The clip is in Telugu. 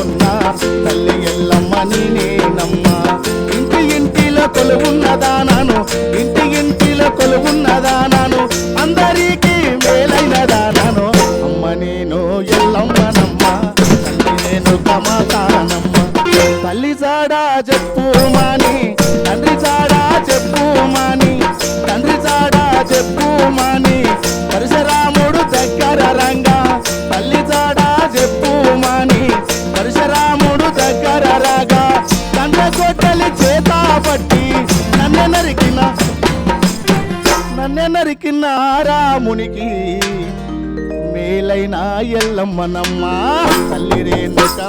ఉన్న తల్లి ఎల్లమ్మ నేనేనమ్మా. ఇంటి ఇంటిలో కొలువున్నదానాను, ఇంటి ఇంటిలో కొలువున్నదానాను, అందరికీ మేలైనదానాను. అమ్మ నేను ఎల్లమ్మనమ్మ, తల్లి నేను కమతానమ్మ. తల్లి జాడా చెప్పుమాని, తండ్రి జాడా చెప్పుమాని, తండ్రి జాడా చెప్పుమాని, పరశురాముడు దగ్గర రంగా. తల్లి జాడా చెప్పుమాని, పరశురాముడు దగ్గర రాగా. తండ్రి కొట్టలి చేత పట్టి నన్ను నరికిన రామునికి మేలైన ఎల్లమ్మనమ్మ. తల్లి రేణుక